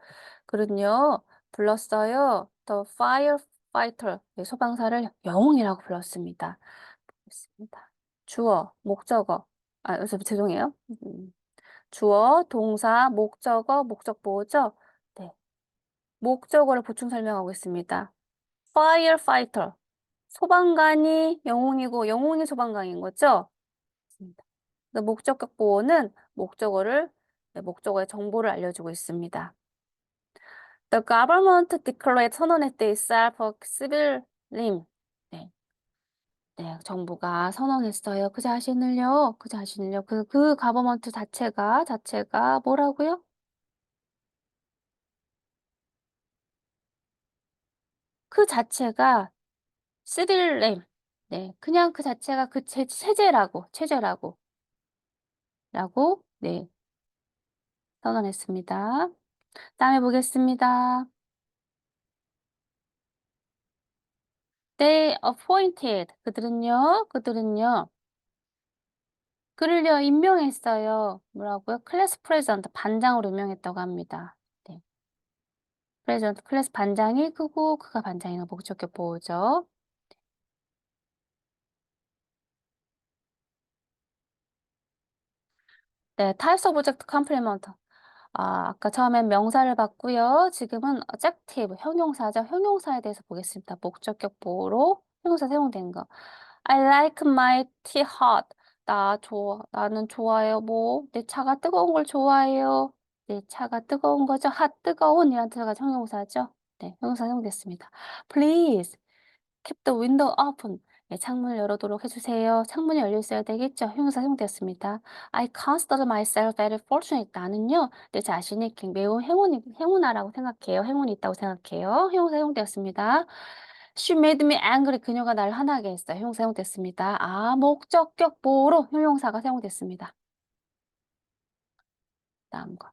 [SPEAKER 1] 그는요, 불렀어요. The firefighter. 예, 소방사를 영웅이라고 불렀습니다. 있습니다. 주어, 목적어. 죄송해요. 주어, 동사, 목적어, 목적 보호죠? 네. 목적어를 보충 설명하고 있습니다. firefighter. 소방관이 영웅이고 영웅이 소방관인 거죠? 맞습니다. 목적격 보호는 네, 목적어의 정보를 알려주고 있습니다. The government declared 선언했대 itself a civil. 네, 네, 정부가 선언했어요. 그 자신을요. 그 government 자체가 뭐라고요? 그 자체가 civil. 네, 그냥 그 자체가 그 체제라고, 네, 선언했습니다. 다음에 보겠습니다. They appointed. 그를요, 임명했어요. 뭐라고요? 클래스 프레지던트, 반장으로 임명했다고 합니다. 네. 프레지던트, 클래스 반장이 크고, 그가 반장이가 목적격 보호죠. 네, types of object complement. 아까 처음엔 명사를 봤고요. 지금은 adjective, 형용사죠. 형용사에 대해서 보겠습니다. 목적격 보호로 형용사 사용된 거. I like my tea hot. 나는 좋아해요. 내 차가 뜨거운 걸 좋아해요. 내 차가 뜨거운 거죠. hot, 뜨거운 이란 뜻가 형용사죠. 네, 형용사 사용됐습니다. Please keep the window open. 네, 창문을 열어두도록 해주세요. 창문이 열려 있어야 되겠죠. 형용사 사용되었습니다. I consider myself very fortunate. 나는요, 내 자신이 매우 행운아라고 생각해요. 행운이 있다고 생각해요. 형용사 사용되었습니다. She made me angry. 그녀가 날 화나게 했어요. 형용사 사용됐습니다. 목적격 보호로 형용사가 사용됐습니다. 다음 거.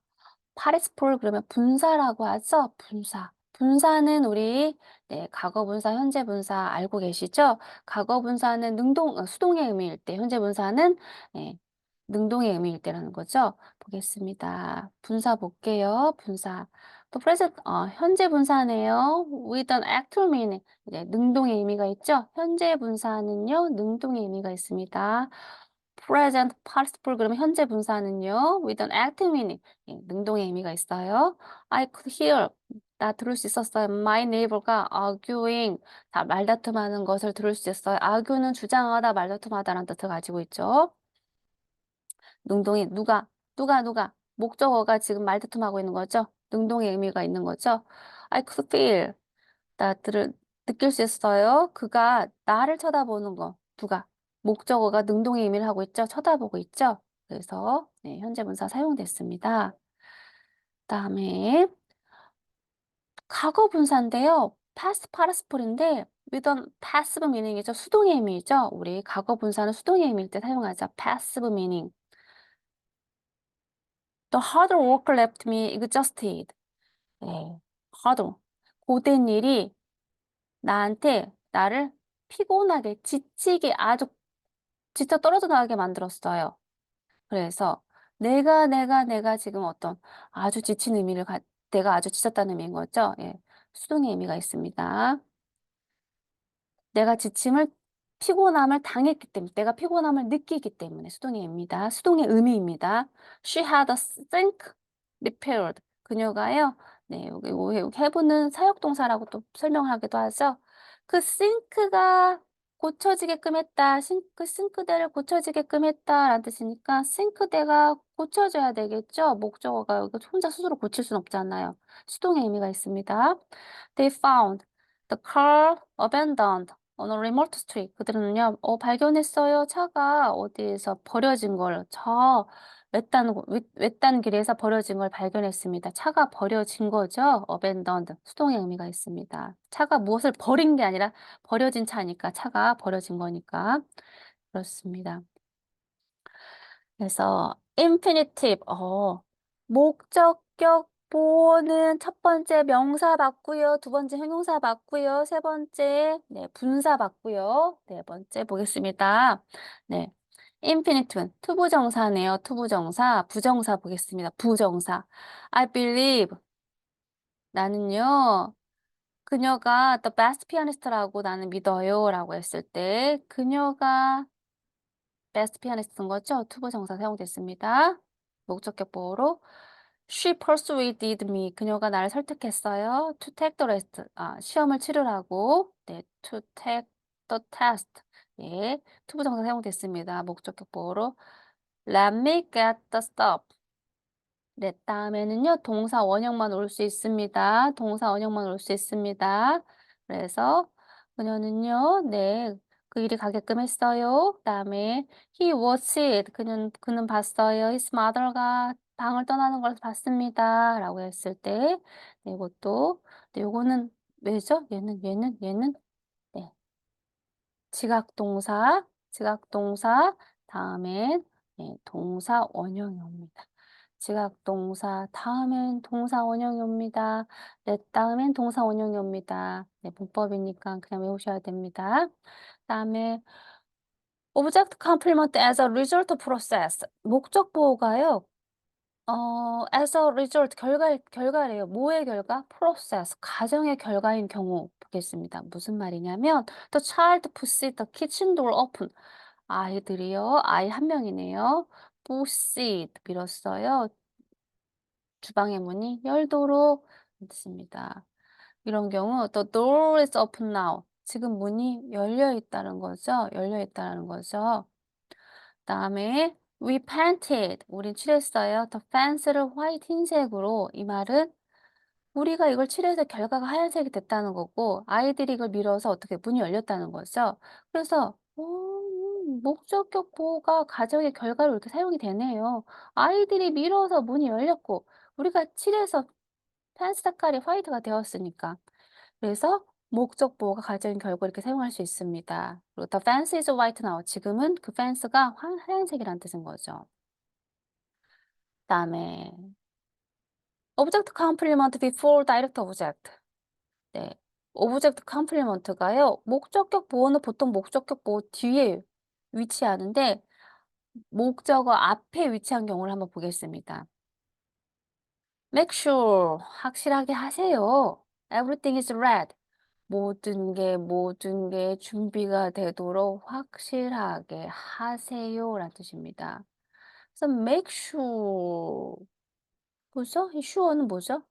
[SPEAKER 1] 파리스폴 그러면 분사라고 하죠? 분사. 분사는 우리 네, 과거 분사, 현재 분사 알고 계시죠? 과거 분사는 수동의 의미일 때, 현재 분사는 네, 능동의 의미일 때라는 거죠. 보겠습니다. 분사 볼게요. 분사. 또 현재 분사네요. With an actual meaning. 이제 능동의 의미가 있죠? 현재 분사는요, 능동의 의미가 있습니다. present participle 그러면 현재 분사는요, with an active meaning. 예, 능동의 의미가 있어요. I could hear. 나 들을 수 있었어요. My neighbor가 arguing. 말다툼하는 것을 들을 수 있어요. argue는 주장하다, 말다툼하다라는 뜻을 가지고 있죠. 능동이 누가 목적어가 지금 말다툼하고 있는 거죠. 능동의 의미가 있는 거죠. I could feel. 나 느낄 수 있어요. 그가 나를 쳐다보는 거. 목적어가 능동의 의미를 하고 있죠. 쳐다보고 있죠. 그래서 네, 현재 분사 사용됐습니다. 그다음에 과거 분사인데요. past participle인데 with an passive meaning이죠. 수동의 의미죠. 우리 과거 분사는 수동의 의미일 때 사용하죠. passive meaning. The hard work left me exhausted. 네, hard. 고된 일이 나를 피곤하게 아주 지쳐 떨어져 나가게 만들었어요. 그래서 내가 지금 아주 지친 내가 아주 지쳤다는 의미인 거죠. 예. 수동의 의미가 있습니다. 내가 피곤함을 느끼기 때문에 수동의 의미입니다. 수동의 의미입니다. She had a sink repaired. 그녀가요, 네, 여기 have는 사역동사라고 또 설명을 하기도 하죠. 그 싱크가 고쳐지게끔 했다. 싱크대를 고쳐지게끔 했다라는 뜻이니까 싱크대가 고쳐져야 되겠죠. 목적어가 여기 혼자 스스로 고칠 순 없잖아요. 수동의 의미가 있습니다. They found the car abandoned on a remote street. 그들은요, 발견했어요. 차가 어디에서 버려진 걸, 외딴 길에서 버려진 걸 발견했습니다. 차가 버려진 거죠. abandoned. 수동의 의미가 있습니다. 차가 무엇을 버린 게 아니라 버려진 차니까 차가 버려진 거니까. 그렇습니다. 그래서 infinitive, 목적격 보어는 첫 번째 명사 맞고요. 두 번째 형용사 맞고요. 세 번째 네, 분사 맞고요. 네 번째 보겠습니다. 네. infinitive 투부정사네요. 투부정사. 부정사 보겠습니다. 부정사. I believe 나는요. 그녀가 the best pianist라고 나는 믿어요라고 했을 때 그녀가 best pianist인 거죠? 투부정사 사용됐습니다. 목적격 보호로 she persuaded me 그녀가 나를 설득했어요. to take the test 시험을 치르라고 네 to take the test 예 투부정사 사용됐습니다. 목적격 보호로 let me get the stuff 네, 다음에는요, 동사 원형만 올 수 있습니다. 동사 원형만 올 수 있습니다. 그래서 그녀는요, 네, 그 일이 가게끔 했어요. 그다음에 he watched, 그는 봤어요. his mother가 방을 떠나는 걸 봤습니다. 라고 했을 때, 네, 이것도, 네, 요거는 왜죠? 얘는, 네, 지각동사, 다음엔 네, 동사 원형이 옵니다. 지각동사 다음엔 동사 원형이 옵니다. 네, 다음엔 동사 원형이 옵니다. 네, 문법이니까 그냥 외우셔야 됩니다. 그다음에 object complement as a result process. 목적 보호가요. as a result 결과래요. 뭐의 결과? process 과정의 결과인 경우 보겠습니다. 무슨 말이냐면 the child pushed the kitchen door open. 아이들이요. 아이 한 명이네요. pushed 밀었어요. 주방의 문이 열도록 있습니다. 이런 경우 the door is open now. 지금 문이 열려 있다는 거죠. 열려 있다는 거죠. 그다음에 we painted. 우린 칠했어요. the fence를 화이트 흰색으로. 이 말은 우리가 이걸 칠해서 결과가 하얀색이 됐다는 거고 아이들이 이걸 밀어서 어떻게 문이 열렸다는 거죠. 그래서 목적격 보호가 가정의 결과로 이렇게 사용이 되네요. 아이들이 밀어서 문이 열렸고 우리가 칠해서 펜스 색깔이 화이트가 되었으니까. 그래서 목적 보호가 가정의 결과 이렇게 사용할 수 있습니다. 그리고 the fence is white now. 지금은 그 펜스가 하얀색이라는 뜻인 거죠. 그다음에 object complement before direct object. 네. 오브젝트 컴플리먼트가요. 목적격 보호는 보통 목적격 보호 뒤에 위치하는데 목적어 앞에 위치한 경우를 한번 보겠습니다. Make sure 확실하게 하세요. Everything is ready. 모든 게 준비가 되도록 확실하게 하세요라는 뜻입니다. 그래서 make sure 뭐죠? 이 sure는 뭐죠?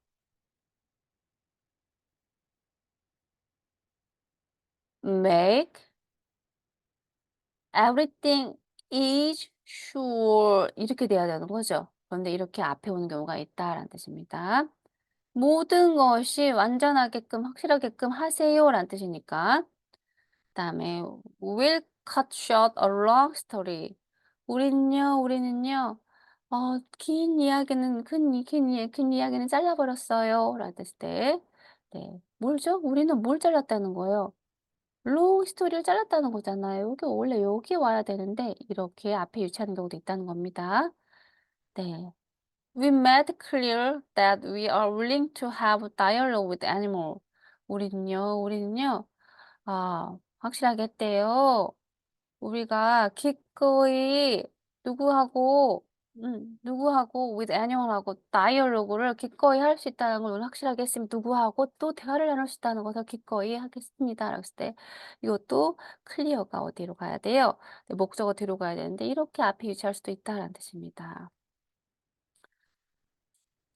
[SPEAKER 1] make everything is sure 이렇게 돼야 되는 거죠. 그런데 이렇게 앞에 오는 경우가 있다라는 뜻입니다. 모든 것이 완전하게끔 확실하게끔 하세요라는 뜻이니까. 그다음에 will cut short a long story. 우리는요. 긴 이야기는 잘라버렸어요. 라는 뜻일 때. 네. 뭘죠? 우리는 뭘 잘랐다는 거예요? 롱 스토리를 잘랐다는 거잖아요. 여기 원래 여기 와야 되는데 이렇게 앞에 유치하는 경우도 있다는 겁니다. 네. We made clear that we are willing to have dialogue with animal. 우리는요, 확실하게 했대요. 우리가 기꺼이 누구하고 누구하고 with anyone하고 다이얼로그를 기꺼이 할 수 있다는 걸 오늘 확실하게 했으면 누구하고 또 대화를 나눌 수 있다는 것을 기꺼이 하겠습니다라고 했을 때 이것도 클리어가 어디로 가야 돼요? 네, 목적어 뒤로 가야 되는데 이렇게 앞에 위치할 수도 있다라는 뜻입니다.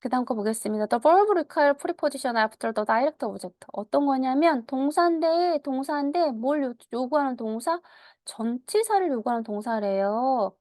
[SPEAKER 1] 그다음 거 보겠습니다. The verb require preposition after the direct object. 어떤 거냐면 동사인데 뭘 요구하는 동사? 전치사를 요구하는 동사래요.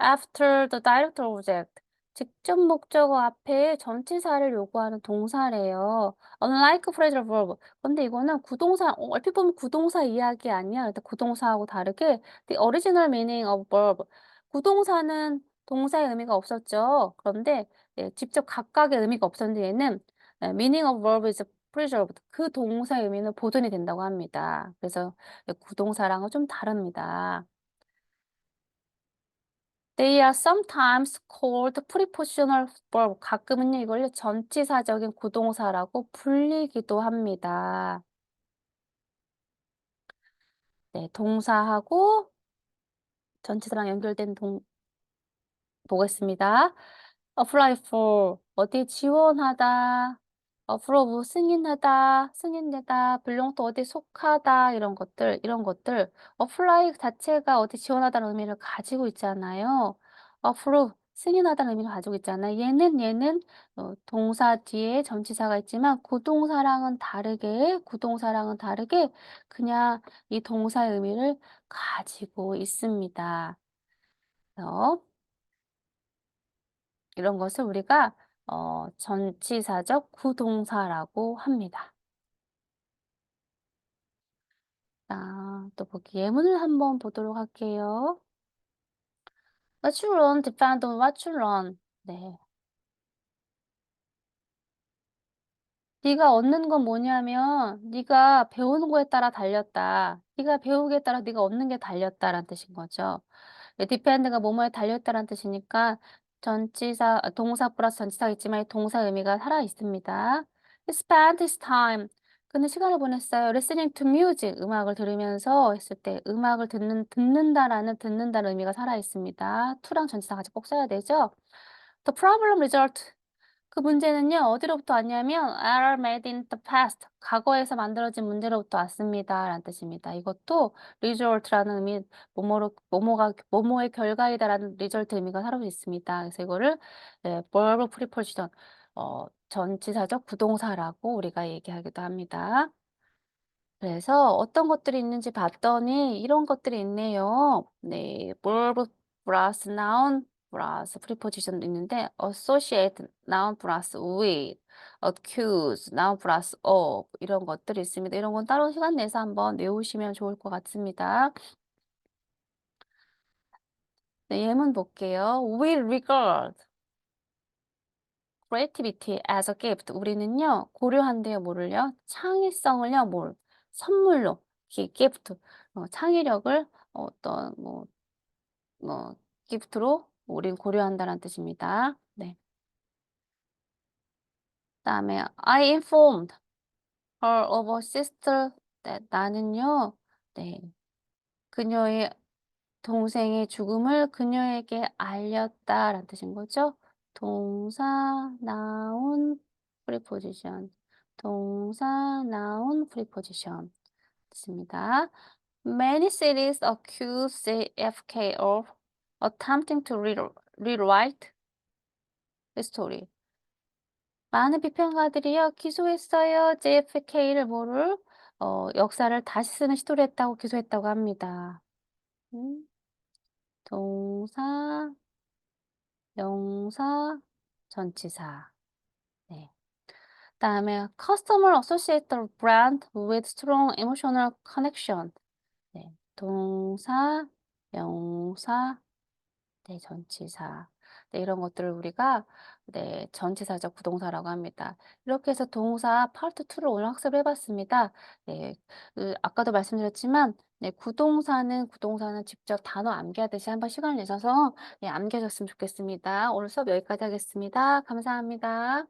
[SPEAKER 1] After the direct object. 직접 목적어 앞에 전치사를 요구하는 동사래요. Unlike phrasal verb. 근데 이거는 구동사, 얼핏 보면 구동사 이야기 아니야. 근데 구동사하고 다르게 the original meaning of verb. 구동사는 동사의 의미가 없었죠. 그런데 직접 각각의 의미가 없었는데 얘는 meaning of verb is preserved. 그 동사의 의미는 보존이 된다고 합니다. 그래서 구동사랑은 좀 다릅니다. They are sometimes called prepositional verb. 가끔은요, 이걸요, 전치사적인 구동사라고 불리기도 합니다. 네, 동사하고 전치사랑 연결된 보겠습니다. apply for 어디 지원하다, approve 승인하다, 승인되다, belong to 어디 속하다 이런 것들 apply 자체가 어디 지원하다는 의미를 가지고 있잖아요. approve 승인하다는 의미를 가지고 있잖아요. 얘는 동사 뒤에 전치사가 있지만 구동사랑은 다르게 그냥 이 동사의 의미를 가지고 있습니다. 그래서 이런 것을 우리가 전치사적 구동사라고 합니다. 또 보기 예문을 한번 보도록 할게요. What you learn depend on what you learn. 네. 네가 얻는 건 뭐냐면 네가 배우는 거에 따라 달렸다. 네가 배우기에 따라 네가 얻는 게 달렸다라는 뜻인 거죠. depend가 뭐뭐에 달렸다라는 뜻이니까 동사 플러스 전치사가 있지만 이 동사 의미가 살아 있습니다. He spent his time. 그는 시간을 보냈어요. Listening to music. 음악을 들으면서 했을 때 음악을 듣는다는 의미가 살아 있습니다. to랑 전치사 같이 꼭 써야 되죠. The problem result. 그 문제는요, 어디로부터 왔냐면 are made in the past. 과거에서 만들어진 문제로부터 왔습니다. 라는 뜻입니다. 이것도 result라는 의미, 뭐뭐의 결과이다라는 result 의미가 사로 있습니다. 그래서 이거를 verb preposition, 전치사적 부동사라고 우리가 얘기하기도 합니다. 그래서 어떤 것들이 있는지 봤더니 이런 것들이 있네요. 네, verb 플러스 noun 플러스 preposition도 있는데 associate noun 플러스 with, accuse noun 플러스 of 이런 것들이 있습니다. 이런 건 따로 시간 내서 한번 외우시면 좋을 것 같습니다. 네, 예문 볼게요. We regard creativity as a gift. 우리는요, 고려한대요, 뭐를요? 창의성을요, 선물로, gift, 창의력을 어떤, 뭐, gift로 우린 고려한다는 뜻입니다. 네. 그다음에 I informed her of her sister. 네, 나는요, 네, 그녀의 동생의 죽음을 그녀에게 알렸다라는 뜻인 거죠. 동사, noun, preposition. 동사, noun, preposition. 있습니다. Many cities accuse JFK of attempting to rewrite history. 많은 비평가들이요, 기소했어요. JFK를 역사를 다시 쓰는 시도를 했다고 기소했다고 합니다. 음. 동사, 명사, 전치사. 네. 그다음에 customer associate the brand with strong emotional connection. 네. 동사, 명사, 네, 전치사. 네, 이런 것들을 우리가 전치사적 부동사라고 합니다. 이렇게 해서 동사 파트 2를 오늘 학습해 봤습니다. 네. 아까도 말씀드렸지만 구동사는 직접 단어 암기하듯이 한번 시간을 내셔서 암기하셨으면 좋겠습니다. 오늘 수업 여기까지 하겠습니다. 감사합니다.